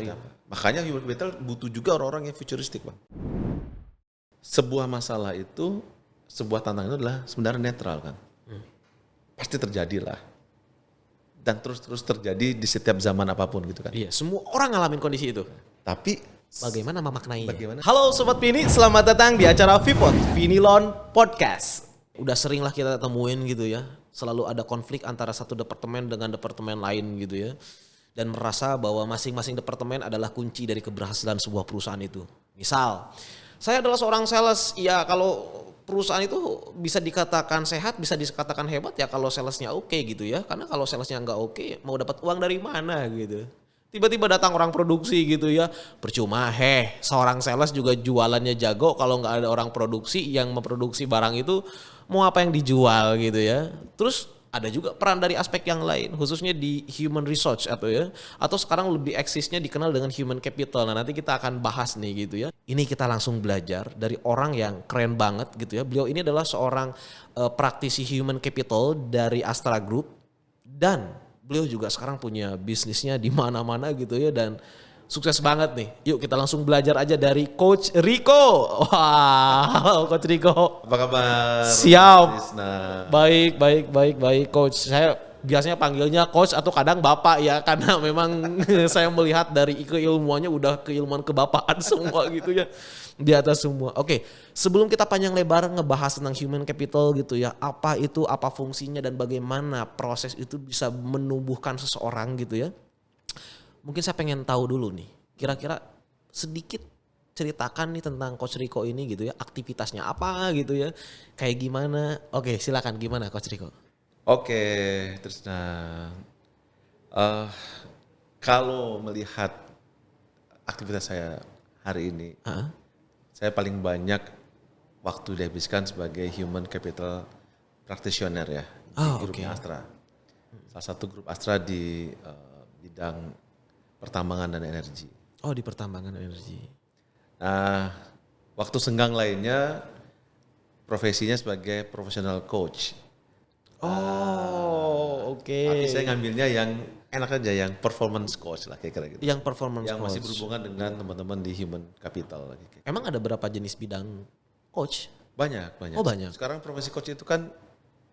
seperti apa. Makanya human capital butuh juga orang-orang yang futuristik, Bang. Sebuah masalah itu, sebuah tantangan itu adalah sebenarnya netral kan. Pasti terjadi lah. Dan terus terjadi di setiap zaman apapun gitu kan. Iya, semua orang ngalamin kondisi itu. Tapi Bagaimana memaknainya? Bagaimana? Halo Sobat Vini, selamat datang di acara Vipod, Vinilon Podcast. Udah sering lah kita temuin gitu ya. Selalu ada konflik antara satu departemen dengan departemen lain gitu ya. Dan merasa bahwa masing-masing departemen adalah kunci dari keberhasilan sebuah perusahaan itu. Misal, saya adalah seorang sales, ya kalau perusahaan itu bisa dikatakan sehat, bisa dikatakan hebat ya kalau salesnya oke gitu ya. Karena kalau salesnya nggak oke, mau dapat uang dari mana gitu. Tiba-tiba datang orang produksi gitu ya. Percuma, seorang sales juga jualannya jago kalau nggak ada orang produksi yang memproduksi barang itu, mau apa yang dijual gitu ya. Terus ada juga peran dari aspek yang lain, khususnya di human resource atau sekarang lebih eksisnya dikenal dengan human capital. Nah nanti kita akan bahas nih gitu ya. Ini kita langsung belajar dari orang yang keren banget gitu ya. Beliau ini adalah seorang praktisi human capital dari Astra Group dan beliau juga sekarang punya bisnisnya di mana-mana gitu ya dan sukses banget nih. Yuk kita langsung belajar aja dari Coach Rico. Wah, halo Coach Rico. apa kabar? Siap. Krisna? Baik Coach. Saya biasanya panggilnya Coach atau kadang Bapak ya karena memang saya melihat dari keilmuannya udah keilmuan kebapaan semua gitu ya. Di atas semua. Oke, sebelum kita panjang lebar ngebahas tentang human capital gitu ya. Apa itu, apa fungsinya dan bagaimana proses itu bisa menumbuhkan seseorang gitu ya. Mungkin saya pengen tahu dulu nih, kira-kira sedikit ceritakan nih tentang Coach Rico ini gitu ya, aktivitasnya apa gitu ya, kayak gimana. Oke, silakan gimana Coach Rico? Oke, terus kalau melihat aktivitas saya hari ini, saya paling banyak waktu dihabiskan sebagai human capital practitioner ya di grupnya Astra. Salah satu grup Astra di bidang pertambangan dan energi. Oh, di pertambangan energi. Nah, waktu senggang lainnya profesinya sebagai professional coach. Oh, oke. Tapi saya ngambilnya yang enak aja, yang performance coach lah kayak gitu. Yang performance Yang coach. masih berhubungan dengan teman-teman di human capital lagi. Emang ada berapa jenis bidang coach? Banyak. Oh, banyak. Sekarang profesi coach itu kan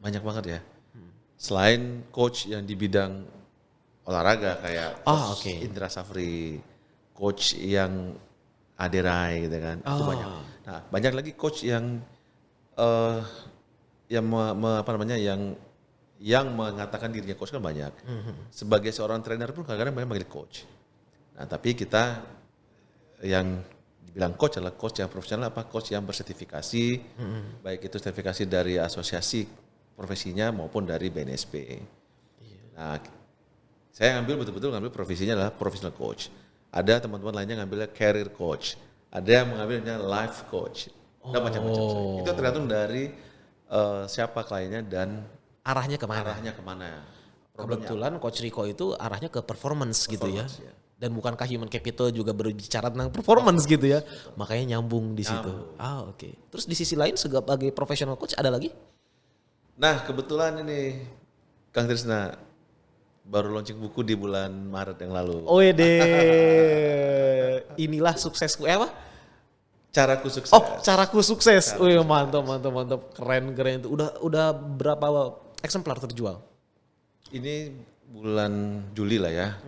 banyak banget ya. Selain coach yang di bidang olahraga kayak coach Indra Safri, coach yang Aderai gitu kan, itu banyak. Nah, banyak lagi coach yang yang mengatakan dirinya coach kan banyak. Sebagai seorang trainer pun kadang-kadang banyak manggil coach. Nah, tapi kita yang dibilang coach adalah coach yang profesional, coach yang bersertifikasi, baik itu sertifikasi dari asosiasi profesinya maupun dari BNSP. Nah, saya ngambil profesinya adalah professional coach. Ada teman-teman lainnya ngambilnya career coach. Ada yang mengambilnya life coach. Dan macam-macam. Itu tergantung dari siapa kliennya dan Arahnya kemana? Problemnya Kebetulan Coach Rico itu arahnya ke performance gitu ya. Dan bukankah human capital juga berbicara tentang performance gitu ya. Makanya nyambung di situ. Oke. Terus di sisi lain sebagai professional coach ada lagi? Nah, kebetulan ini Kang Trisna baru launching buku di bulan Maret yang lalu. Inilah suksesku. Apa? Caraku sukses. Caraku sukses. Mantap. Keren itu. Udah berapa eksemplar terjual? Ini bulan Juli lah ya.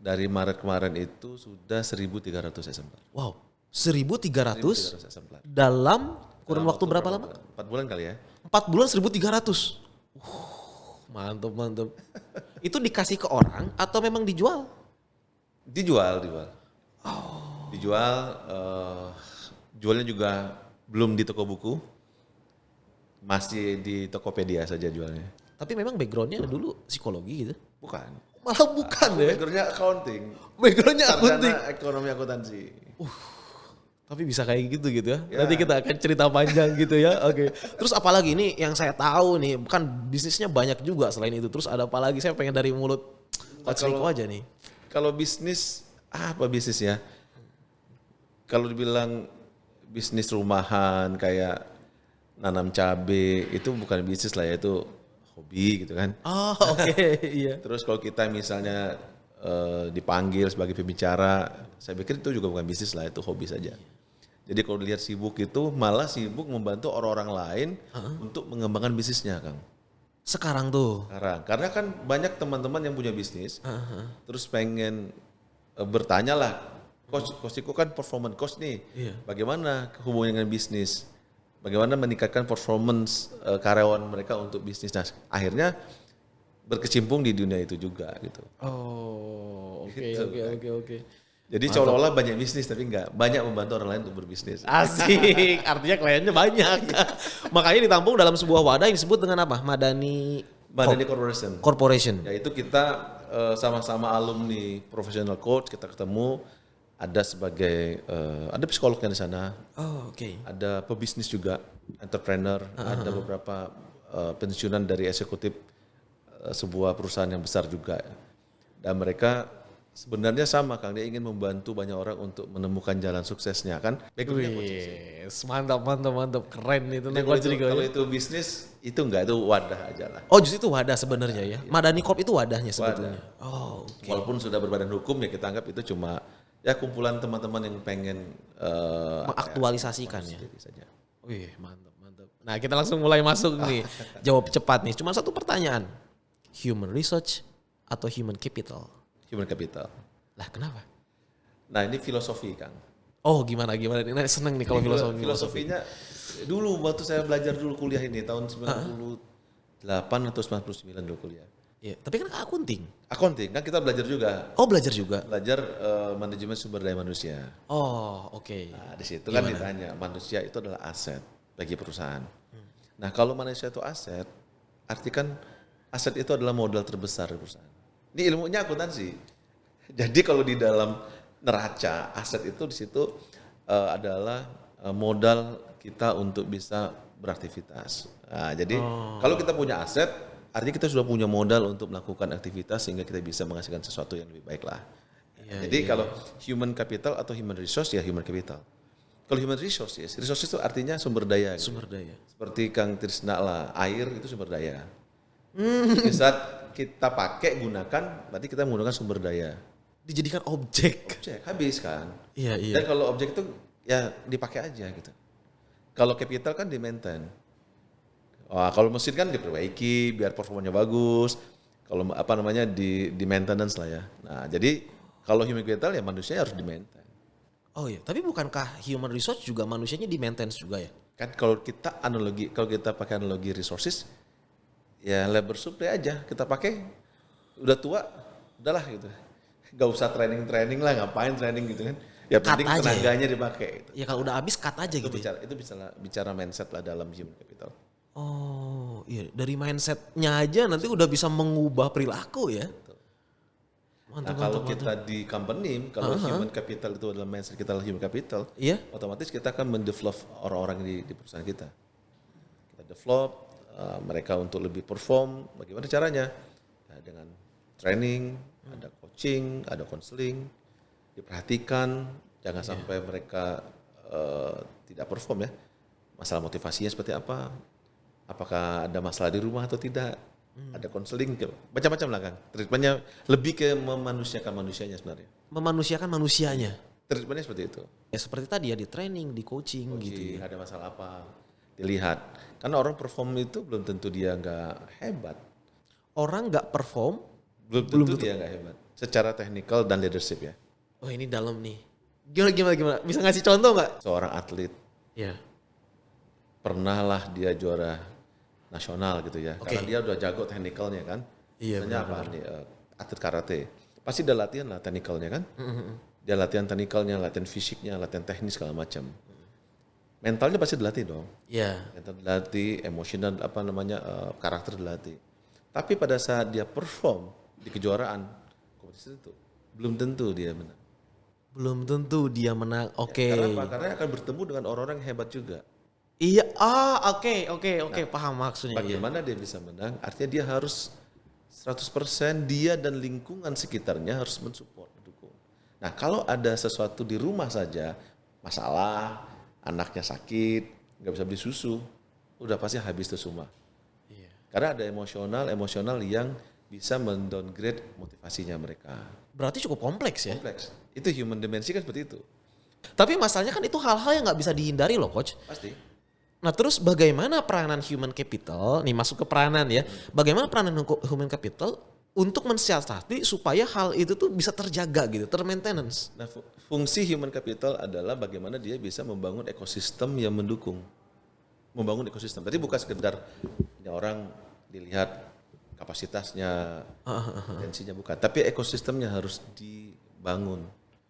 Dari Maret kemarin itu sudah 1.300 eksemplar. Wow, 1.300 eksemplar. Dalam kurun waktu berapa lama? 4 bulan kali ya. 4 bulan 1.300. Mantap. Itu dikasih ke orang atau memang dijual? Dijual. Dijual, jualnya juga belum di toko buku, masih di Tokopedia saja jualnya. Tapi memang backgroundnya dulu psikologi gitu? Bukan. Malah bukan ya? Backgroundnya accounting. Backgroundnya accounting. Ekonomi akuntansi. Tapi bisa kayak gitu ya. Nanti kita akan cerita panjang gitu ya. Oke. Terus apalagi ini yang saya tahu nih, bukan bisnisnya banyak juga selain itu. Terus ada apa lagi? Saya pengen dari mulut Coach Rico aja nih. Kalau bisnis, apa bisnis ya? Kalau dibilang bisnis rumahan kayak nanam cabai itu bukan bisnis lah ya, itu hobi gitu kan. Oke. Iya. Terus kalau kita misalnya dipanggil sebagai pembicara. Saya pikir itu juga bukan bisnis lah, itu hobi saja. Jadi kalau dilihat sibuk itu malah sibuk membantu orang-orang lain untuk mengembangkan bisnisnya, Kang. Sekarang tuh. Sekarang, karena kan banyak teman-teman yang punya bisnis, terus pengen bertanya lah, coach Iko kan performance coach nih, bagaimana hubungannya dengan bisnis? Bagaimana meningkatkan performance karyawan mereka untuk bisnis? Nah, akhirnya berkecimpung di dunia itu juga gitu. Oh, oke, Gitu, oke. Jadi seolah-olah banyak bisnis tapi enggak, banyak membantu orang lain untuk berbisnis. Asik, artinya kliennya banyak. Makanya ditampung dalam sebuah wadah yang disebut dengan apa? Madani Corporation. Yaitu kita sama-sama alumni professional coach, kita ketemu, ada sebagai ada psikolognya di sana. Oh, oke. Ada pebisnis juga, entrepreneur, ada beberapa pensiunan dari eksekutif sebuah perusahaan yang besar juga. Dan mereka sebenarnya sama, Kang, dia ingin membantu banyak orang untuk menemukan jalan suksesnya kan. Mantap, keren itu. Kalau itu bisnis itu enggak, itu wadah aja lah. Oh, justru itu wadah sebenarnya ya. Madani Corp itu wadahnya sebetulnya. Oh, okay. Walaupun sudah berbadan hukum ya kita anggap itu cuma ya kumpulan teman-teman yang pengen mengaktualisasikan ya. Saja. Wih, mantap. Nah, kita langsung mulai masuk nih. Jawab cepat nih. Cuma satu pertanyaan. Human research atau human capital? Human capital. Lah, kenapa? Nah, ini filosofi, Kang. Oh, gimana? Nah, seneng nih kalau filosofinya. Dulu waktu saya belajar dulu kuliah ini tahun 98 atau 99 dulu kuliah. Iya, tapi kan accounting kan kita belajar juga. Oh, belajar juga. Belajar manajemen sumber daya manusia. Oh, oke. Nah, di situ kan ditanya, manusia itu adalah aset bagi perusahaan. Nah, kalau manusia itu aset, arti kan aset itu adalah modal terbesar di perusahaan. Ini ilmunya akuntansi. Jadi kalau di dalam neraca aset itu di situ adalah modal kita untuk bisa beraktivitas. Nah, jadi kalau kita punya aset, artinya kita sudah punya modal untuk melakukan aktivitas sehingga kita bisa menghasilkan sesuatu yang lebih baik lah. Jadi kalau human capital atau human resource ya human capital. Kalau human resources itu artinya sumber daya. Sumber daya. Seperti Kang Trisna lah, air itu sumber daya. Di saat kita pakai gunakan, berarti kita menggunakan sumber daya. Dijadikan objek habis kan. Iya. Dan kalau objek itu ya dipakai aja gitu. Kalau capital kan di maintain. Wah, kalau mesin kan diperbaiki biar performanya bagus. Kalau di maintenance lah ya. Nah, jadi kalau human capital ya manusia harus di maintain. Oh iya, tapi bukankah human resource juga manusianya di maintenance juga ya? Kan kalau kita pakai analogi resources, ya labor supply aja kita pakai, udah tua, udahlah gitu. Gak usah training lah, ngapain training gitu kan. Ya penting tenaganya dipakai. Gitu. Ya kalau udah habis cut aja gitu. Itu bicara mindset lah dalam human capital. Oh iya, dari mindsetnya aja nanti udah bisa mengubah perilaku ya. Kalau kita di company, kalau human capital itu adalah mindset kita adalah human capital, otomatis kita akan mendevelop orang-orang di perusahaan kita. Kita develop mereka untuk lebih perform. Bagaimana caranya? Nah, dengan training, ada coaching, ada counseling, diperhatikan, jangan sampai mereka tidak perform ya. Masalah motivasinya seperti apa? Apakah ada masalah di rumah atau tidak? Ada konseling, macam-macam lah Kang. Treatmentnya lebih ke memanusiakan manusianya sebenarnya. Memanusiakan manusianya? Treatmentnya seperti itu. Ya seperti tadi ya, di training, di coaching gitu ya. Ada masalah apa, dilihat. Karena orang perform itu belum tentu dia nggak hebat. Orang nggak perform? Belum tentu dia nggak hebat. Secara technical dan leadership ya. Oh ini dalam nih. Gimana? Bisa ngasih contoh nggak? Seorang atlet. Ya. Pernah lah dia juara nasional gitu ya, karena dia udah jago teknikalnya kan. Iya. Misalnya apa nih, atlet karate, pasti dia latihan lah teknikalnya kan. Dia latihan teknikalnya, latihan fisiknya, latihan teknis segala macam. Mentalnya pasti dilatih dong. Iya. Mental dilatih, emosional karakter dilatih. Tapi pada saat dia perform di kejuaraan kompetisi itu, belum tentu dia menang. Oke. Ya, karena apa? Karena akan bertemu dengan orang-orang yang hebat juga. Iya, oke, paham maksudnya. Bagaimana dia bisa menang? Artinya dia harus 100% dia dan lingkungan sekitarnya harus mensupport, mendukung. Nah, kalau ada sesuatu di rumah saja, masalah, anaknya sakit, nggak bisa beli susu, udah pasti habis tuh semua. Iya. Karena ada emosional yang bisa mendowngrade motivasinya mereka. Berarti cukup kompleks ya. Kompleks. Itu human dimensi kan seperti itu. Tapi masalahnya kan itu hal-hal yang nggak bisa dihindari loh coach. Pasti. Nah terus bagaimana peranan human capital, nih masuk ke peranan ya. Bagaimana peranan human capital untuk mensiasati supaya hal itu tuh bisa terjaga gitu, termaintenance. Nah, fungsi human capital adalah bagaimana dia bisa membangun ekosistem yang mendukung. Membangun ekosistem. Tadi bukan sekedar ya orang dilihat kapasitasnya, potensinya bukan. Tapi ekosistemnya harus dibangun.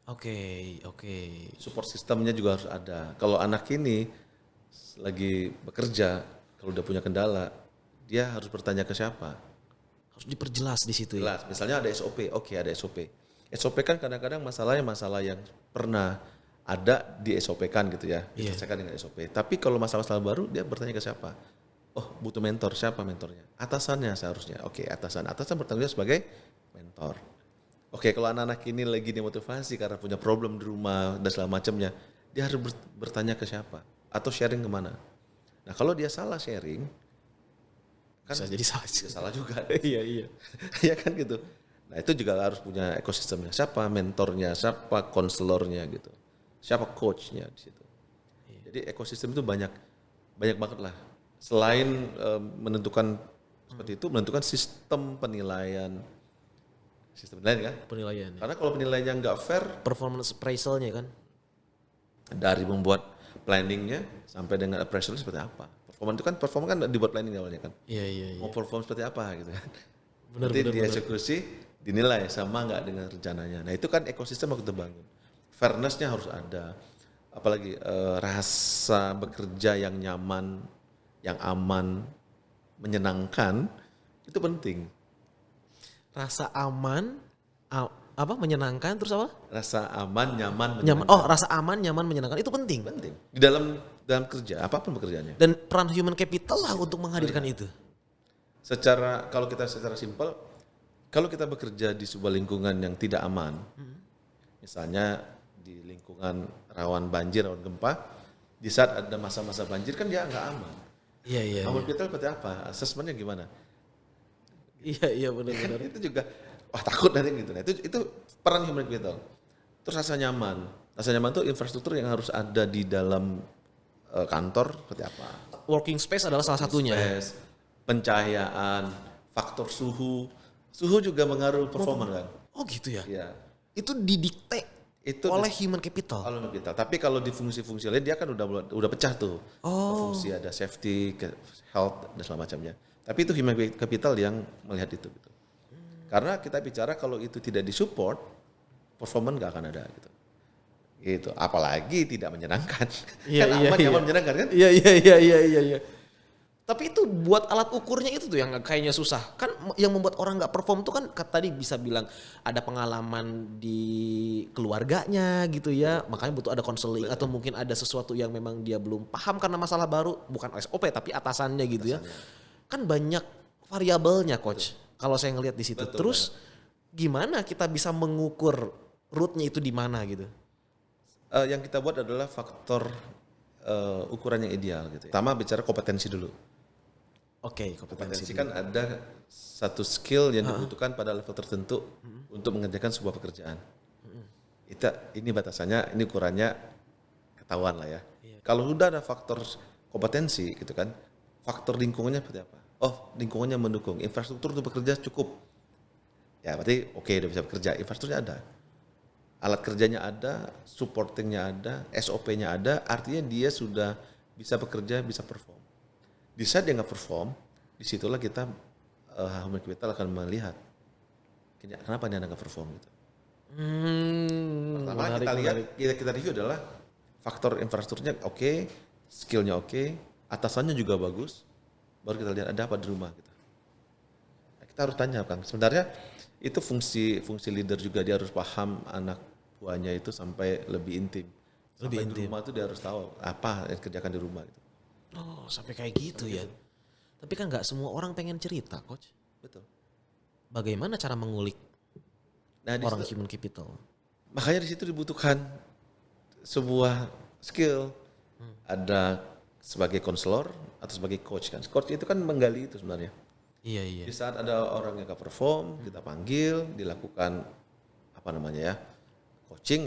Oke. Support sistemnya juga harus ada. Kalau anak ini lagi bekerja, kalau udah punya kendala, dia harus bertanya ke siapa? Harus diperjelas di situ Jelas. Misalnya ada SOP, oke ada SOP. SOP kan kadang-kadang masalahnya masalah yang pernah ada di SOP kan gitu ya, diselesaikan dengan SOP. Tapi kalau masalah-masalah baru dia bertanya ke siapa? Oh butuh mentor, siapa mentornya? Atasannya seharusnya. Oke atasan bertanggung jawab sebagai mentor. Oke kalau anak-anak ini lagi dimotivasi karena punya problem di rumah dan segala macamnya, dia harus bertanya ke siapa? Atau sharing kemana? Nah kalau dia salah sharing, kan Bisa jadi salah juga. Iya. Ya kan gitu. Nah itu juga harus punya ekosistemnya. Siapa mentornya, siapa konselornya gitu. Siapa coachnya di situ. Jadi ekosistem itu banyak banget lah. Selain menentukan seperti itu, menentukan sistem penilaian. Sistem penilaian kan? Penilaian. Karena kalau penilaiannya nggak fair, Performance appraisalnya kan. dari membuat planningnya sampai dengan appraisal seperti apa. Performa kan dibuat planning awalnya kan. Iya. Mau perform seperti apa gitu kan. Benar. Nanti dieksekusi dinilai sama nggak dengan rencananya. Nah itu kan ekosistem harus terbangun. Fairness-nya harus ada. Apalagi rasa bekerja yang nyaman, yang aman, menyenangkan itu penting. Rasa aman, menyenangkan terus apa? Rasa aman, nyaman, Nyaman. Oh, rasa aman, nyaman, menyenangkan itu penting. penting. Di dalam kerja apapun pekerjaannya. Dan peran human capital lah untuk menghadirkan itu. Kalau kita secara simpel, kalau kita bekerja di sebuah lingkungan yang tidak aman, misalnya di lingkungan rawan banjir, rawan gempa, di saat ada masa-masa banjir kan dia nggak aman. Iya. Human capital seperti apa? Asesmennya gimana? Iya benar. Itu juga takut nanti gitu. Nah, itu peran human capital. Terus rasa nyaman. Rasa nyaman itu infrastruktur yang harus ada di dalam kantor seperti apa? Working space adalah salah satunya. Space, pencahayaan, faktor suhu. Suhu juga mengaruhi performa kan? Oh gitu ya. Iya. Itu didikte oleh human capital. Kalau human capital. Tapi kalau di fungsi-fungsi lain dia kan udah pecah tuh. Fungsi ada safety, health dan segala macamnya. Tapi itu human capital yang melihat itu gitu. Karena kita bicara kalau itu tidak disupport, performance nggak akan ada gitu. Gitu. Apalagi tidak menyenangkan. Iya, kan aman, nyaman, menyenangkan kan? Iya. Tapi itu buat alat ukurnya itu tuh yang kayaknya susah. Kan yang membuat orang nggak perform tuh kan tadi bisa bilang ada pengalaman di keluarganya gitu ya. Makanya butuh ada konseling atau mungkin ada sesuatu yang memang dia belum paham karena masalah baru. Bukan SOP tapi atasannya gitu ya. Kan banyak variabelnya coach. Kalau saya ngelihat di situ. Terus gimana kita bisa mengukur rootnya itu di mana gitu? Yang kita buat adalah faktor ukuran yang ideal gitu. Pertama bicara kompetensi dulu. Oke, Kompetensi kan ada satu skill yang dibutuhkan pada level tertentu untuk mengerjakan sebuah pekerjaan. Ini batasannya, ini ukurannya ketahuan lah ya. Kalau udah ada faktor kompetensi gitu kan, faktor lingkungannya seperti apa? Oh, lingkungannya mendukung, infrastruktur untuk bekerja cukup. Ya berarti oke, udah bisa bekerja, infrastrukturnya ada. Alat kerjanya ada, supportingnya ada, SOP-nya ada, artinya dia sudah bisa bekerja, bisa perform. Di saat dia nggak perform, disitulah kita human capital akan melihat kenapa dia nggak perform gitu. Pertama kita review adalah faktor infrastrukturnya oke, skillnya oke, atasannya juga bagus, baru kita lihat ada apa di rumah gitu. Nah, kita harus tanya kan, sebenarnya itu fungsi leader juga, dia harus paham anak buahnya itu sampai lebih intim. Sampai di rumah itu dia harus tahu apa yang dikerjakan di rumah gitu. Oh, sampai kayak gitu ya. Tapi kan nggak semua orang pengen cerita, coach. Betul. Bagaimana cara mengulik orang human capital? Makanya di situ dibutuhkan sebuah skill. Ada sebagai konselor atau sebagai coach kan. Coach itu kan menggali itu sebenarnya. Iya. Di saat ada orang yang gak perform, kita panggil, dilakukan coaching.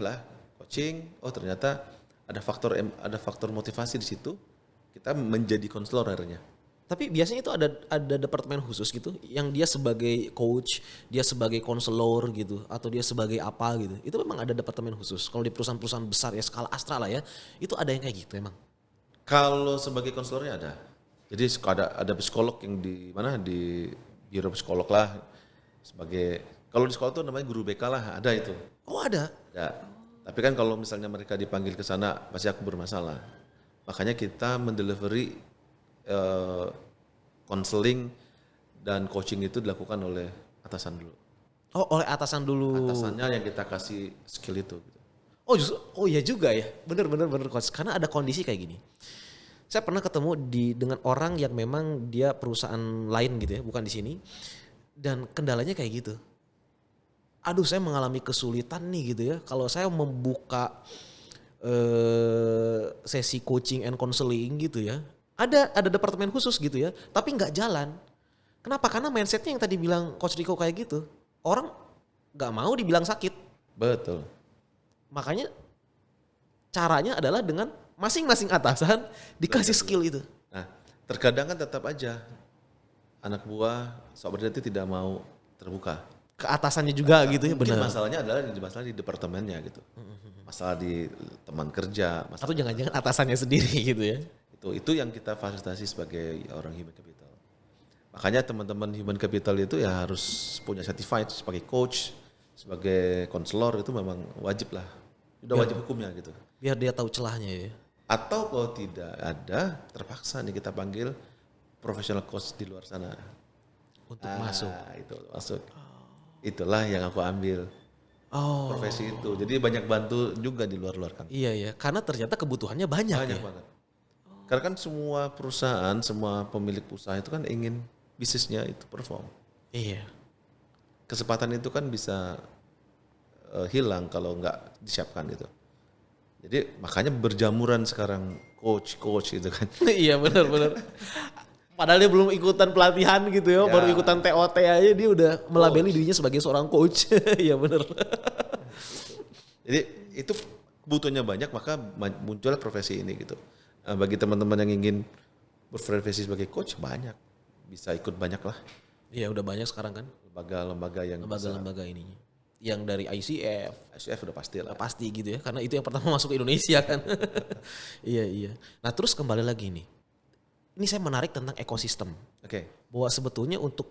Oh ternyata ada faktor motivasi di situ. Kita menjadi konselor akhirnya. Tapi biasanya itu ada departemen khusus gitu yang dia sebagai coach, dia sebagai konselor gitu atau dia sebagai apa gitu. Itu memang ada departemen khusus. Kalau di perusahaan-perusahaan besar ya skala Astra lah ya, itu ada yang kayak gitu emang. Kalau sebagai konselornya ada. Jadi ada psikolog yang di biro psikolog lah sebagai kalau di sekolah tuh namanya guru BK lah, ada itu. Oh, ada. Ada. Tapi kan kalau misalnya mereka dipanggil ke sana pasti aku bermasalah. Makanya kita mendelivery konseling dan coaching itu dilakukan oleh atasan dulu. Oh, oleh atasan dulu. Atasannya yang kita kasih skill itu. Gitu. Oh iya juga ya. Bener coach. Karena ada kondisi kayak gini. Saya pernah ketemu dengan orang yang memang dia perusahaan lain gitu ya, bukan di sini. Dan kendalanya kayak gitu. Aduh, saya mengalami kesulitan nih gitu ya. Kalau saya membuka sesi coaching and counseling gitu ya. Ada departemen khusus gitu ya, tapi nggak jalan. Kenapa? Karena mindsetnya yang tadi bilang Coach Rico kayak gitu. Orang nggak mau dibilang sakit. Betul. Makanya caranya adalah dengan masing-masing atasan dikasih skill itu. Nah, terkadang kan tetap aja anak buah subordinate tidak mau terbuka. Ke atasannya juga gitu ya, benar. Masalahnya adalah masalah di departemennya gitu. Masalah di teman kerja. Atau jangan-jangan atasannya sendiri gitu ya. Itu yang kita fasilitasi sebagai orang human capital. Makanya teman-teman human capital itu ya harus punya certified sebagai coach, sebagai konselor itu memang wajib lah. Udah wajib hukumnya gitu. Biar dia tahu celahnya ya. Atau kalau tidak ada, terpaksa nih kita panggil professional coach di luar sana. Untuk masuk. Itu masuk. Itulah yang aku ambil. Profesi itu. Jadi banyak bantu juga di luar-luar kan. Iya. Karena ternyata kebutuhannya banyak ya. Banget. Karena kan semua perusahaan, semua pemilik usaha itu kan ingin bisnisnya itu perform. Iya. Kesempatan itu kan bisa hilang kalau nggak disiapkan gitu. Jadi makanya berjamuran sekarang coach gitu kan. Iya benar. Padahal dia belum ikutan pelatihan gitu ya, baru ikutan TOT aja dia udah melabeli dirinya sebagai seorang coach. Iya benar. Jadi itu kebutuhannya banyak, maka muncullah profesi ini gitu. Bagi teman-teman yang ingin berprofesi sebagai coach banyak, bisa ikut banyak lah. Iya udah banyak sekarang kan. Lembaga-lembaga ininya. Yang dari ICF udah pasti lah. Pasti gitu ya, karena itu yang pertama masuk ke Indonesia kan. Iya. Nah terus kembali lagi nih. Ini saya menarik tentang ekosistem. Oke. Bahwa sebetulnya untuk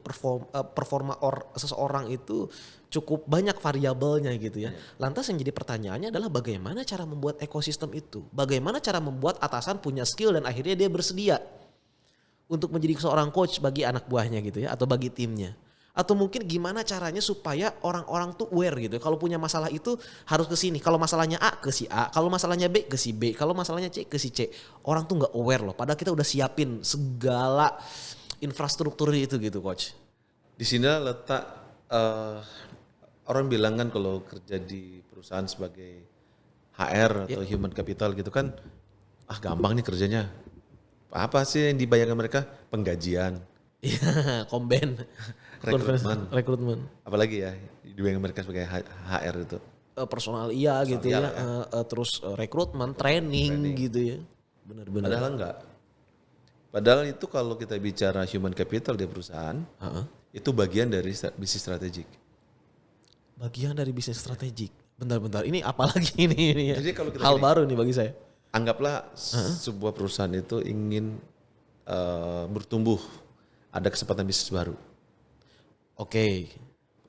performa seseorang itu cukup banyak variabelnya gitu ya. Lantas yang jadi pertanyaannya adalah bagaimana cara membuat ekosistem itu? Bagaimana cara membuat atasan punya skill dan akhirnya dia bersedia untuk menjadi seorang coach bagi anak buahnya gitu ya, atau bagi timnya. Atau mungkin gimana caranya supaya orang-orang tuh aware gitu. Kalau punya masalah itu harus ke sini. Kalau masalahnya A ke si A, kalau masalahnya B ke si B, kalau masalahnya C ke si C. Orang tuh nggak aware loh. Padahal kita udah siapin segala infrastruktur itu gitu, coach. Di sini letak orang bilang kan kalau kerja di perusahaan sebagai HR atau human capital gitu kan, gampang nih kerjanya. Apa sih yang dibayangkan mereka? Penggajian. Iya, komben. Rekrutmen. Apalagi ya dibayangkan mereka sebagai HR itu. Personal gitu ya. Terus rekrutmen, training gitu ya. Benar-benar. Padahal enggak. Padahal itu kalau kita bicara human capital di perusahaan, itu bagian dari bisnis strategik. Bagian dari bisnis strategik. Bentar. Ini apalagi ini ya. Jadi kalau kita hal baru nih bagi saya. Anggaplah sebuah perusahaan itu ingin bertumbuh, ada kesempatan bisnis baru. Oke.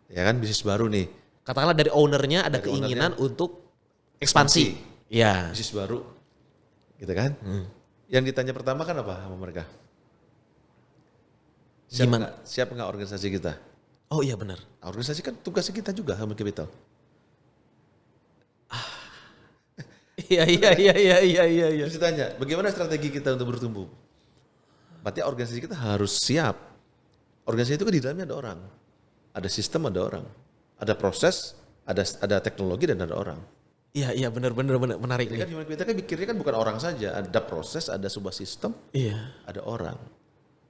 Ya kan bisnis baru nih. Katakanlah dari ownernya ada keinginan untuk ekspansi. Ya. Bisnis baru. Gitu kan. Yang ditanya pertama kan apa sama mereka? Siap nggak organisasi kita? Oh iya benar. Organisasi kan tugasnya kita juga human capital. Iya. Terus ditanya, bagaimana strategi kita untuk bertumbuh? Berarti organisasi kita harus siap. Organisasi itu kan di dalamnya ada orang. Ada sistem, ada orang. Ada proses, ada teknologi dan ada orang. Iya benar menarik. Jadi kan human capital kan pikirnya kan bukan orang saja, ada proses, ada sebuah sistem, ada orang.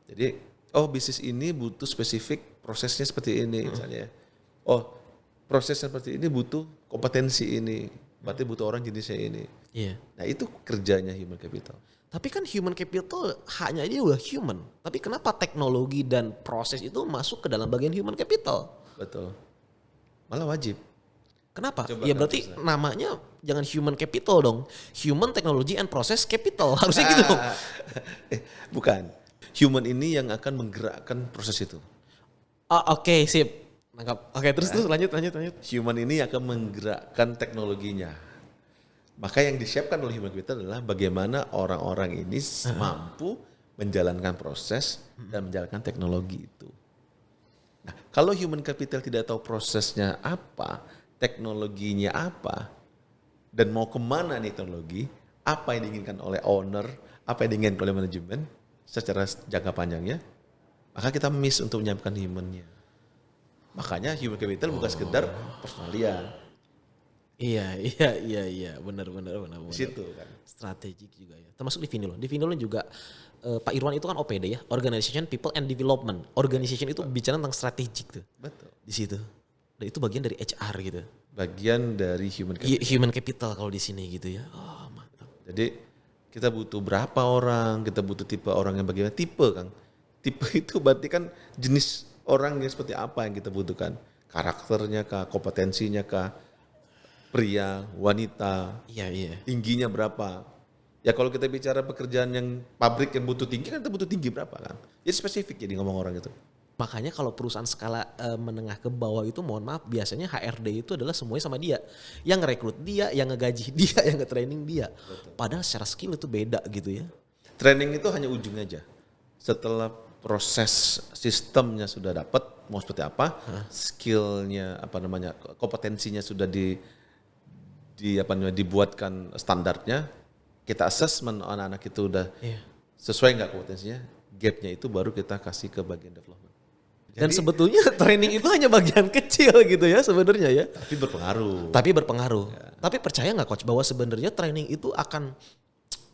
Jadi bisnis ini butuh spesifik prosesnya seperti ini misalnya. proses seperti ini butuh kompetensi ini, berarti butuh orang jenisnya ini. Iya. Nah itu kerjanya human capital. Tapi kan human capital hanya aja udah human. Tapi kenapa teknologi dan proses itu masuk ke dalam bagian human capital? Betul. Malah wajib. Kenapa? Coba Ya berarti namanya jangan human capital dong. Human technology and process capital. Harusnya gitu dong. Bukan. Human ini yang akan menggerakkan proses itu. Oke, sip. Nangkap. Oke, terus lanjut. Human ini akan menggerakkan teknologinya. Maka yang disiapkan oleh human capital adalah bagaimana orang-orang ini mampu menjalankan proses dan menjalankan teknologi itu. Nah, kalau human capital tidak tahu prosesnya apa, teknologinya apa, dan mau kemana nih teknologi, apa yang diinginkan oleh owner, apa yang diinginkan oleh manajemen secara jangka panjangnya, maka kita miss untuk menyiapkan human-nya. Makanya human capital bukan sekedar personalia. Iya, benar. Di situ kan. Strategik juga ya. Termasuk di Vinilon. Di Vinilon juga Pak Irwan itu kan OPD ya, Organization People and Development. Organization itu bicara tentang strategik tuh. Betul. Di situ. Dan itu bagian dari HR gitu. Bagian dari human capital. Human capital kalau di sini gitu ya. Oh, mantap. Jadi kita butuh berapa orang, kita butuh tipe orang yang bagaimana. Tipe Kang. Tipe itu berarti kan jenis orang yang seperti apa yang kita butuhkan. Karakternya kah, kompetensinya kah, pria, wanita, Iya. tingginya berapa. Ya kalau kita bicara pekerjaan yang pabrik yang butuh tinggi kan kita butuh tinggi berapa kan. Jadi spesifik jadi ngomong orang itu. Makanya kalau perusahaan skala menengah ke bawah itu mohon maaf biasanya HRD itu adalah semuanya sama dia. Yang ngerekrut dia, yang ngegaji dia, yang nge-training dia. Betul. Padahal secara skill itu beda gitu ya. Training itu hanya ujung aja. Setelah proses sistemnya sudah dapat mau seperti apa, skillnya kompetensinya sudah dibuatkan standarnya, kita assessment anak-anak itu udah sesuai nggak kompetensinya, gapnya itu baru kita kasih ke bagian development. Dan sebetulnya training itu hanya bagian kecil gitu ya sebenarnya ya. Tapi berpengaruh. Ya. Tapi percaya nggak coach bahwa sebenarnya training itu akan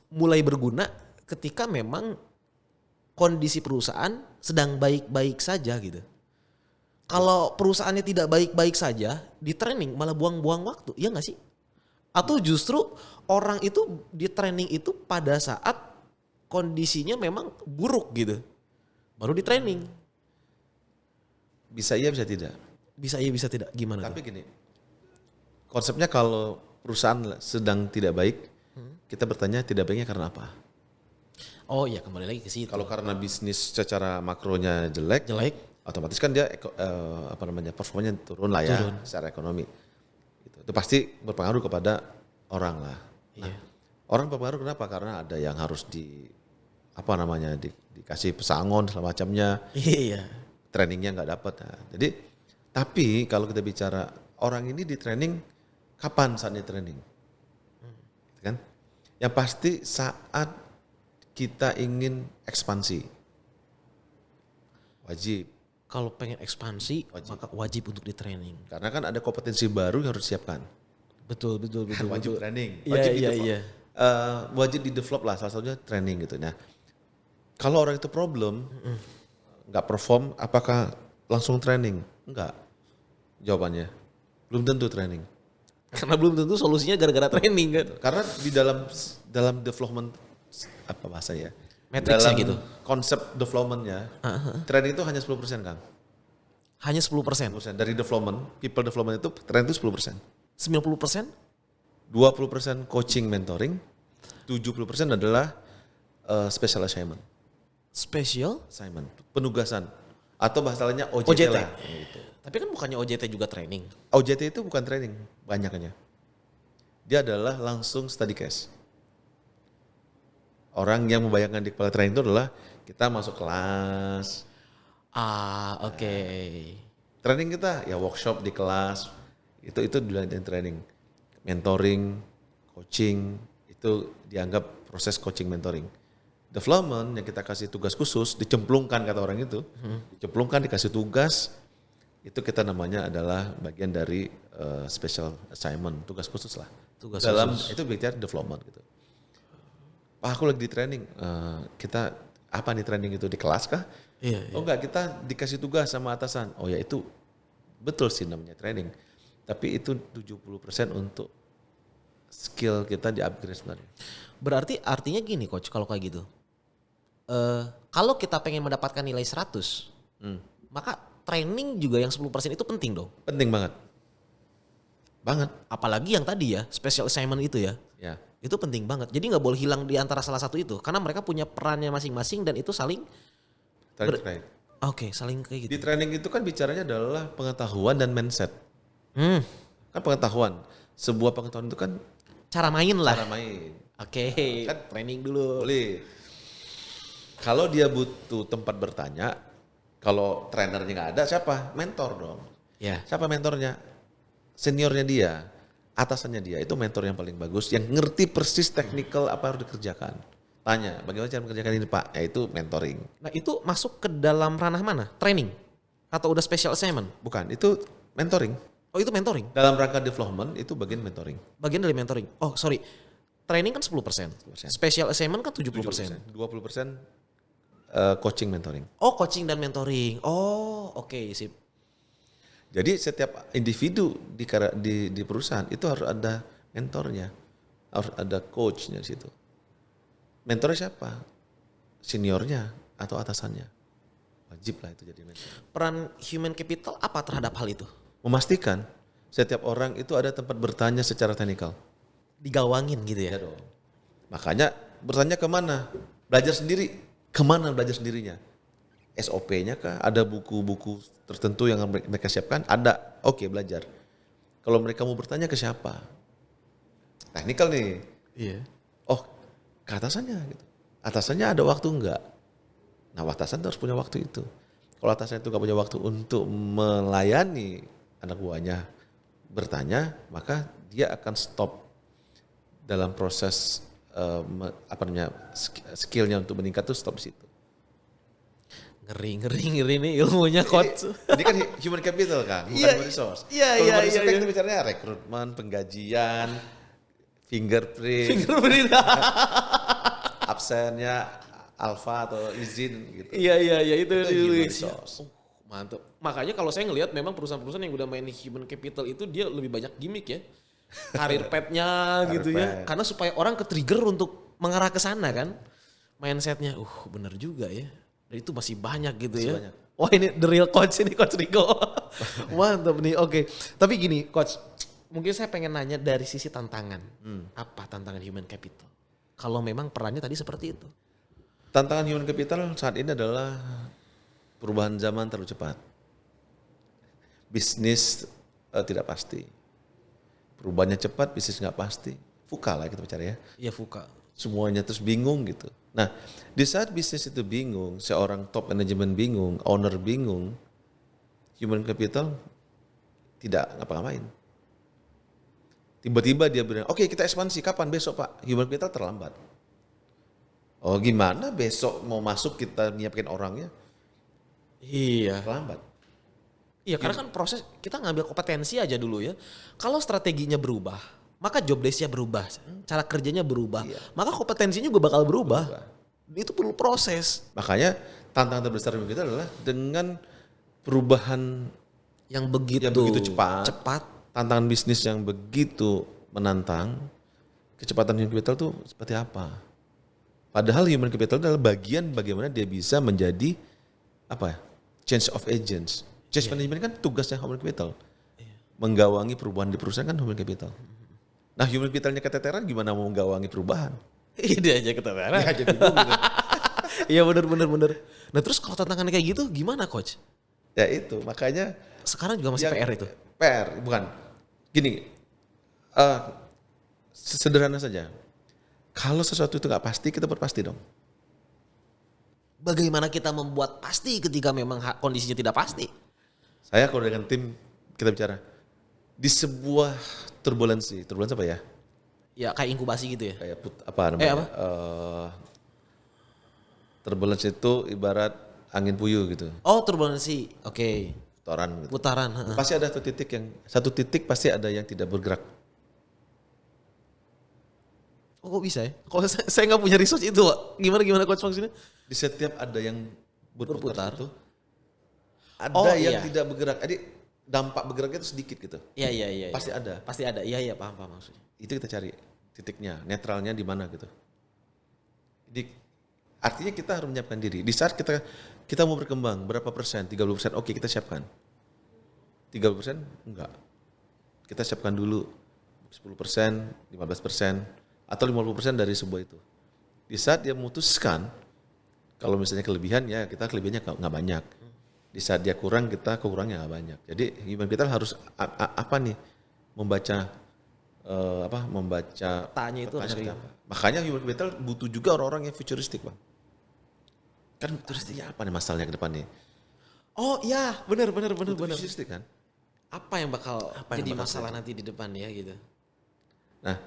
mulai berguna ketika memang kondisi perusahaan sedang baik-baik saja gitu. Kalau perusahaannya tidak baik-baik saja, di training malah buang-buang waktu, iya nggak sih? Atau justru orang itu di training itu pada saat kondisinya memang buruk gitu, baru di training. Bisa iya bisa tidak. Bisa iya bisa tidak, gimana? Tapi gini, konsepnya kalau perusahaan sedang tidak baik, kita bertanya tidak baiknya karena apa? Oh iya, kembali lagi ke situ. Kalau karena bisnis secara makronya jelek, otomatis kan dia performanya turun lah ya secara ekonomi. Itu pasti berpengaruh kepada orang lah. Nah, orang berpengaruh kenapa? Karena ada yang harus dikasih pesangon segala macamnya. Iya. Trainingnya nggak dapat. Nah, jadi tapi kalau kita bicara orang ini di training, kapan saatnya training? Kan? Yang pasti saat kita ingin ekspansi, wajib. Kalau pengen ekspansi, maka wajib untuk di training. Karena kan ada kompetensi baru yang harus disiapkan. Betul. Wajib training. Iya. Wajib di develop lah, salah satunya training gitu. Nah, kalau orang itu problem, nggak perform, apakah langsung training? Enggak. Jawabannya, belum tentu training. Karena belum tentu solusinya gara-gara training kan. Karena di dalam development apa bahasanya? Matrixnya dalam gitu. Konsep developmentnya, training itu hanya 10% Kang. Hanya 10%? 10% dari development, people development itu training itu 10%. 90%? 20% coaching mentoring, 70% adalah special assignment. Special? Assignment, penugasan. Atau bahasa lainnya OJT lah. Gitu. Tapi kan bukannya OJT juga training? OJT itu bukan training, banyaknya. Dia adalah langsung study case. Orang yang membayangkan di kepala training itu adalah kita masuk kelas. Oke. Training kita ya workshop di kelas. Itu dilanjutin training. Mentoring, coaching, itu dianggap proses coaching mentoring. Development yang kita kasih tugas khusus, dicemplungkan kata orang itu. Dicemplungkan, dikasih tugas, itu kita namanya adalah bagian dari special assignment, tugas khusus lah. Itu bicara development gitu. Pak aku lagi di training, kita apa nih training itu di kelas kah? Iya. Oh enggak, kita dikasih tugas sama atasan. Oh ya itu betul sih namanya training. Tapi itu 70% untuk skill kita di-upgrade sebenarnya. Berarti artinya gini coach kalau kayak gitu. Kalau kita pengen mendapatkan nilai 100, maka training juga yang 10% itu penting dong. Penting banget. Banget. Apalagi yang tadi ya, special assignment itu ya. Ya. Itu penting banget. Jadi nggak boleh hilang di antara salah satu itu. Karena mereka punya perannya masing-masing dan itu saling Terkait. Oke, saling kayak gitu. Di training itu kan bicaranya adalah pengetahuan dan mindset. Kan pengetahuan. Sebuah pengetahuan itu kan Cara main lah. cara main. Oke, Kan training dulu. Boleh. Kalau dia butuh tempat bertanya, kalau trainernya nggak ada, siapa? Mentor dong. Ya. Siapa mentornya? Seniornya dia, atasannya dia. Itu mentor yang paling bagus, yang ngerti persis technical apa harus dikerjakan. Tanya, bagaimana cara mengerjakan ini Pak? Ya itu mentoring. Nah itu masuk ke dalam ranah mana? Training? Atau udah special assignment? Bukan, itu mentoring. Oh itu mentoring? Dalam rangka development itu bagian mentoring. Bagian dari mentoring? Oh sorry, training kan 10%. Special assignment kan 70%. 20% coaching mentoring. Oh coaching dan mentoring. Oh oke sip. Jadi setiap individu di perusahaan itu harus ada mentornya, harus ada coachnya di situ. Mentornya siapa? Seniornya atau atasannya? Wajib lah itu jadi mentor. Peran human capital apa terhadap hal itu? Memastikan setiap orang itu ada tempat bertanya secara teknikal. Digawangin gitu ya? Ya dong. Makanya bertanya kemana? Belajar sendiri. Kemana belajar sendirinya? SOP-nya kah? Ada buku-buku tertentu yang mereka siapkan? Ada. Oke, belajar. Kalau mereka mau bertanya ke siapa? Teknikal nih. Iya. Oh, ke atasannya gitu. Atasannya ada waktu enggak? Nah, atasan harus punya waktu itu. Kalau atasan itu enggak punya waktu untuk melayani anak buahnya bertanya, maka dia akan stop dalam proses skillnya untuk meningkat tuh stop di situ. Ngeri nih ilmunya coach. Ini kan human capital kan, bukan human resource. Kalau human resource itu bicaranya rekrutmen, penggajian, fingerprint. Absennya alfa atau izin gitu. Iya itu human resource. Mantap. Makanya kalau saya ngelihat memang perusahaan-perusahaan yang udah main human capital itu dia lebih banyak gimmick ya. Karir pad-nya gitu ya. Karena supaya orang ke-trigger untuk mengarah ke sana kan. Mindsetnya, bener juga ya. Dan itu masih banyak gitu ya. Banyak. Wah ini the real coach ini Coach Rico. Mantap nih, oke. Tapi gini Coach, mungkin saya pengen nanya dari sisi tantangan. Apa tantangan human capital? Kalau memang perannya tadi seperti itu. Tantangan human capital saat ini adalah perubahan zaman terlalu cepat. Bisnis tidak pasti. Perubahannya cepat, bisnis nggak pasti. VUCA lah kita bicara ya. Iya VUCA. Semuanya terus bingung gitu. Nah, di saat bisnis itu bingung, seorang top management bingung, owner bingung, human capital tidak ngapa-ngapain. Tiba-tiba dia bilang, oke kita ekspansi, kapan? Besok Pak. Human capital terlambat. Oh gimana besok mau masuk kita nyiapin orangnya? Iya. Terlambat. Iya karena kan proses kita ngambil kompetensi aja dulu ya. Kalau strateginya berubah, maka job desk-nya berubah, cara kerjanya berubah, maka kompetensinya juga bakal berubah. Itu perlu proses. Makanya tantangan terbesar kita adalah dengan perubahan yang begitu cepat, tantangan bisnis yang begitu menantang, kecepatan human capital itu seperti apa? Padahal human capital adalah bagian bagaimana dia bisa menjadi change of agents. Change management kan tugasnya human capital. Menggawangi perubahan di perusahaan kan human capital. Nah human capitalnya keteteran gimana mau menggawangi perubahan? Dia aja keteteran. Dia aja bingung gitu. Iya bener. Nah terus kalau tantangannya kayak gitu gimana coach? Ya itu makanya. Sekarang juga masih PR itu? PR bukan. Gini, sederhana saja. Kalau sesuatu itu gak pasti kita berpasti dong. Bagaimana kita membuat pasti ketika memang kondisinya tidak pasti? Saya kalau dengan tim kita bicara di sebuah turbulensi apa ya? Ya kayak inkubasi gitu ya? Kayak apa namanya? Turbulensi itu ibarat angin puyuh gitu. Oh turbulensi, oke. Putaran. Gitu. Putaran. Pasti ada satu titik pasti ada yang tidak bergerak. Oh kok bisa ya? Kok saya nggak punya research itu, Pak. Gimana coach maksudnya? Di setiap ada yang berputar itu, ada yang tidak bergerak. Jadi dampak bergeraknya itu sedikit gitu. Iya. Pasti ada. Pasti ada. Iya paham maksudnya. Itu kita cari titiknya, netralnya di mana gitu. Jadi artinya kita harus menyiapkan diri. Di saat kita mau berkembang berapa persen, 30%, oke kita siapkan. 30% enggak. Kita siapkan dulu 10%, 15%, atau 50% dari sebuah itu. Di saat dia memutuskan, kalau misalnya kelebihan ya kita kelebihannya nggak banyak. Di saat dia kurang kita kekurangnya nggak banyak. Jadi human capital harus apa nih membaca Tanya itu harus seperti apa. Makanya human capital butuh juga orang-orang yang futuristik bang. Kan futuristiknya apa nih masalahnya ke depan nih? Oh iya benar. Futuristik kan. Apa yang bakal jadi masalah nanti di depan ya gitu. Nah,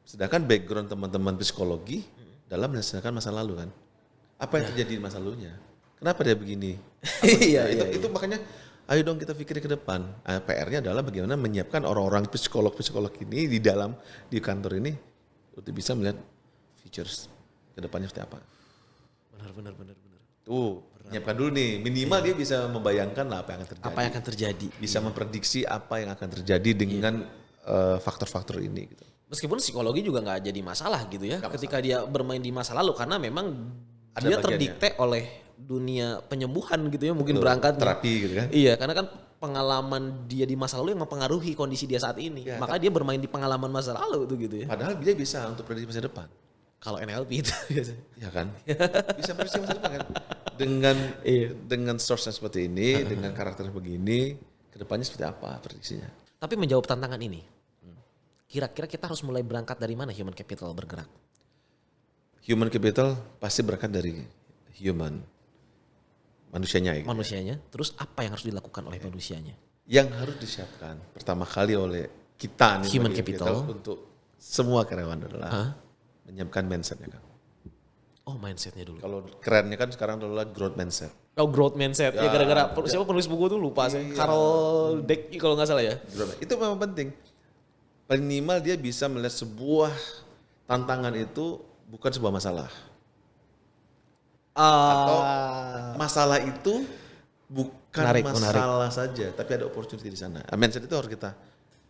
sedangkan background teman-teman psikologi dalam menyelesaikan masa lalu kan. Apa yang terjadi di masa lalunya? Kenapa dia begini? Itu makanya ayo dong kita pikirin ke depan. PR-nya adalah bagaimana menyiapkan orang-orang psikolog ini di kantor ini untuk bisa melihat features ke depannya seperti apa. Benar. Tuh, menyiapkan dulu nih. Minimal dia bisa membayangkan lah apa yang akan terjadi. Apa yang akan terjadi. Bisa memprediksi apa yang akan terjadi dengan faktor-faktor ini gitu. Meskipun psikologi juga nggak jadi masalah gitu ya. Ketika dia bermain di masa lalu karena memang Ada dia bagiannya. terdikte oleh dunia penyembuhan gitu ya mungkin berangkat terapi gitu kan. Iya, karena kan pengalaman dia di masa lalu yang mempengaruhi kondisi dia saat ini. Ya, Maka dia bermain di pengalaman masa lalu tuh gitu ya. Padahal dia bisa untuk prediksi masa depan. Kalau NLP itu biasanya. Ya kan? Bisa prediksi masa depan kan. Dengan source seperti ini, dengan karakter begini, kedepannya seperti apa prediksinya. Tapi menjawab tantangan ini, kira-kira kita harus mulai berangkat dari mana human capital bergerak? Human capital pasti berangkat dari manusianya ya. Manusianya, terus apa yang harus dilakukan oleh manusianya? Yang harus disiapkan pertama kali oleh kita nih Human bagi capital untuk semua karyawan adalah menyiapkan mindsetnya kan. Oh, mindsetnya dulu. Kalau kerennya kan sekarang adalah growth mindset. Oh, growth mindset. Ya gara-gara siapa penulis buku tuh lupa saya. Carol Dweck kalau nggak salah ya. Itu memang penting. Minimal dia bisa melihat sebuah tantangan itu bukan sebuah masalah. Atau masalah itu bukan masalah saja, tapi ada opportunity di sana. Mindset itu harus kita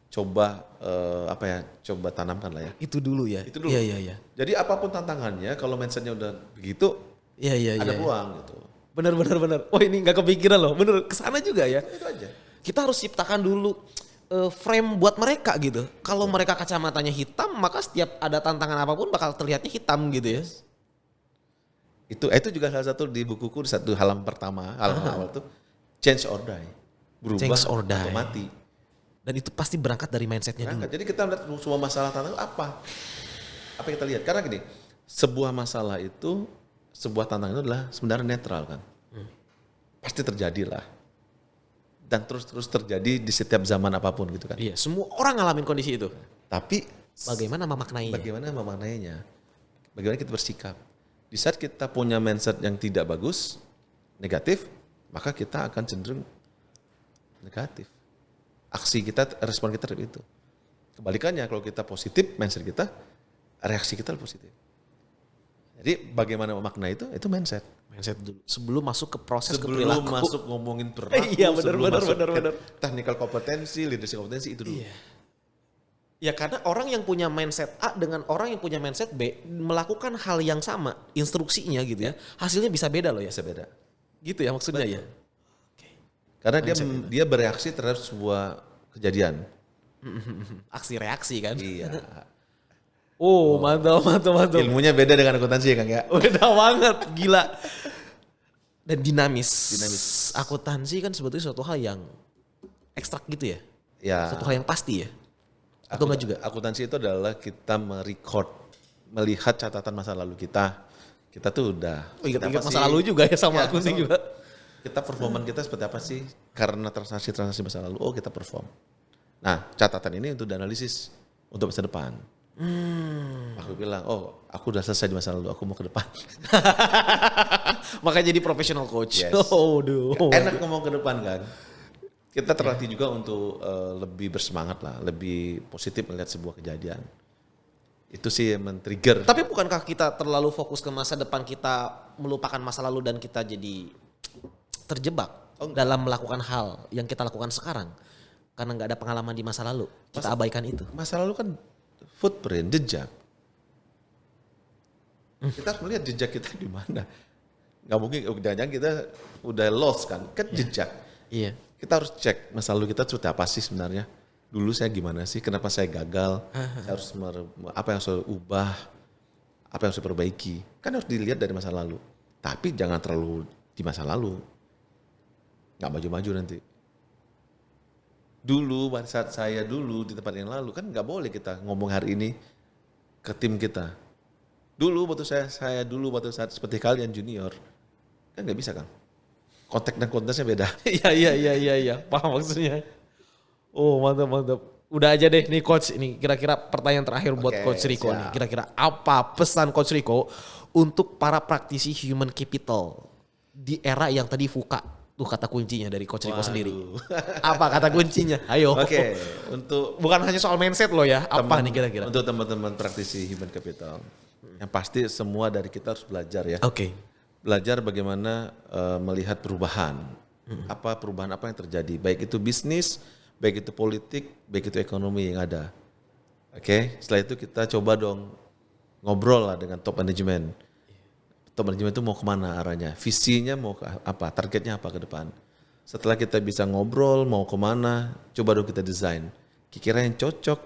coba coba tanamkan lah ya. Itu dulu ya. Itu dulu. Iya. Jadi apapun tantangannya, kalau mindsetnya udah begitu, ada peluang gitu. Bener. Oh ini nggak kepikiran loh. Bener kesana juga ya. Itu aja. Kita harus ciptakan dulu frame buat mereka gitu. Kalau mereka kacamatanya hitam, maka setiap ada tantangan apapun bakal terlihatnya hitam gitu ya. Itu juga salah satu di bukuku di satu halaman awal tuh change or die. Berubah Change or die. atau mati. Dan itu pasti berangkat dari mindsetnya dulu. Jadi kita lihat semua masalah tantangan apa yang kita lihat. Karena gini, sebuah masalah itu, sebuah tantangan itu adalah sebenarnya netral kan. Pasti terjadi lah. Dan terus terjadi di setiap zaman apapun gitu kan. Iya, semua orang ngalamin kondisi itu. Tapi bagaimana memaknainya? Bagaimana kita bersikap. Di saat kita punya mindset yang tidak bagus, negatif, maka kita akan cenderung negatif. Aksi kita, respon kita itu. Kebalikannya kalau kita positif, mindset kita, reaksi kita positif. Jadi bagaimana memaknai itu mindset. Mindset dulu. Sebelum masuk ke proses sebelum perilaku. Masuk ngomongin perilaku, iya, benar. Benar. Technical kompetensi, leadership kompetensi itu dulu. Iya. Ya karena orang yang punya mindset A dengan orang yang punya mindset B melakukan hal yang sama, instruksinya gitu ya, hasilnya bisa beda loh ya. Bisa beda. Gitu ya maksudnya ya. Karena dia bereaksi terhadap sebuah kejadian. Aksi reaksi kan. Iya. Mantap. Ilmunya beda dengan akuntansi ya Kang ya. Beda banget, gila. Dan dinamis. Akuntansi kan sebetulnya suatu hal yang ekstrak gitu ya. Ya. Suatu hal yang pasti ya. Atau enggak juga? Akuntansi itu adalah kita melihat catatan masa lalu kita. Kita tuh udah. Ingat masa lalu juga ya sama akuntansi juga. Kita performan kita seperti apa sih? Karena transaksi masa lalu, kita perform. Nah, catatan ini untuk dianalisis untuk masa depan. Aku bilang, aku udah selesai di masa lalu, aku mau ke depan. Makanya jadi professional coach. Yes. Enak ngomong ke depan kan. Kita terlatih juga untuk lebih bersemangat lah, lebih positif melihat sebuah kejadian. Itu sih yang men-trigger. Tapi bukankah kita terlalu fokus ke masa depan, kita melupakan masa lalu dan kita jadi terjebak? dalam melakukan hal yang kita lakukan sekarang karena nggak ada pengalaman di masa lalu. Kita abaikan itu. Masa lalu kan footprint, jejak. Kita harus melihat jejak kita di mana. Nggak mungkin, jangan kita udah lost kan jejak. Iya. Kita harus cek masa lalu kita seperti apa sih sebenarnya. Dulu saya gimana sih, kenapa saya gagal, saya harus apa yang harus saya ubah, apa yang harus saya perbaiki. Kan harus dilihat dari masa lalu. Tapi jangan terlalu di masa lalu. Nggak maju-maju nanti. Dulu pada saat saya dulu di tempat yang lalu kan nggak boleh kita ngomong hari ini ke tim kita. Dulu waktu saya dulu waktu saat seperti kalian junior kan nggak bisa kan. Kontak dan konteksnya beda. Iya, paham maksudnya. Oh mantap. Udah aja deh nih coach, ini kira-kira pertanyaan terakhir buat Coach Rico nih. Kira-kira apa pesan Coach Rico untuk para praktisi human capital di era yang tadi VUCA? Tuh kata kuncinya dari Coach Rico sendiri. Apa kata kuncinya? Ayo. Oke, untuk bukan hanya soal mindset lo ya, apa nih kira-kira? Untuk teman-teman praktisi human capital, yang pasti semua dari kita harus belajar ya. Oke. Belajar bagaimana melihat perubahan. Apa perubahan apa yang terjadi, baik itu bisnis, baik itu politik, baik itu ekonomi yang ada. Oke, setelah itu kita coba dong ngobrol lah dengan top management. Top management itu mau kemana arahnya, visinya mau ke apa, targetnya apa ke depan. Setelah kita bisa ngobrol mau kemana, coba dong kita desain. Kira-kira yang cocok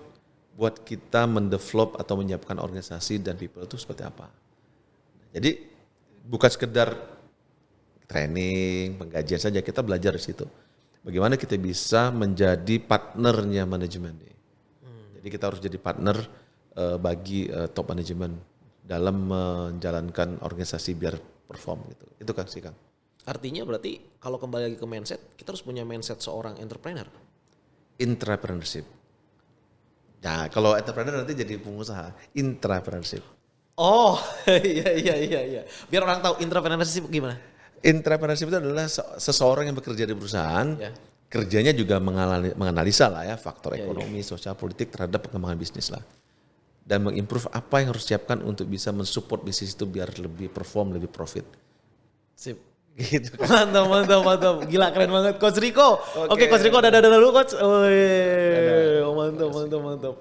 buat kita mendevelop atau menyiapkan organisasi dan people itu seperti apa. Jadi bukan sekedar training, penggajian saja, kita belajar di situ. Bagaimana kita bisa menjadi partnernya manajemen. Jadi kita harus jadi partner bagi top manajemen dalam menjalankan organisasi biar perform gitu. Itu kan sih Kang. Artinya berarti kalau kembali lagi ke mindset, kita harus punya mindset seorang entrepreneur. Intrapreneurship. Nah, kalau entrepreneur nanti jadi pengusaha. Intrapreneurship. Oh, iya. Biar orang tahu intrapreneurship gimana? Intrapreneurship itu adalah seseorang yang bekerja di perusahaan, kerjanya juga menganalisa lah ya faktor ekonomi, sosial, politik terhadap pengembangan bisnis lah. Dan mengimprove apa yang harus siapkan untuk bisa mensupport bisnis itu biar lebih perform, lebih profit. Sip. Gitu. Mantap. Gila keren banget Coach Rico. Oke, Coach Rico dadah dulu Coach. Mantap.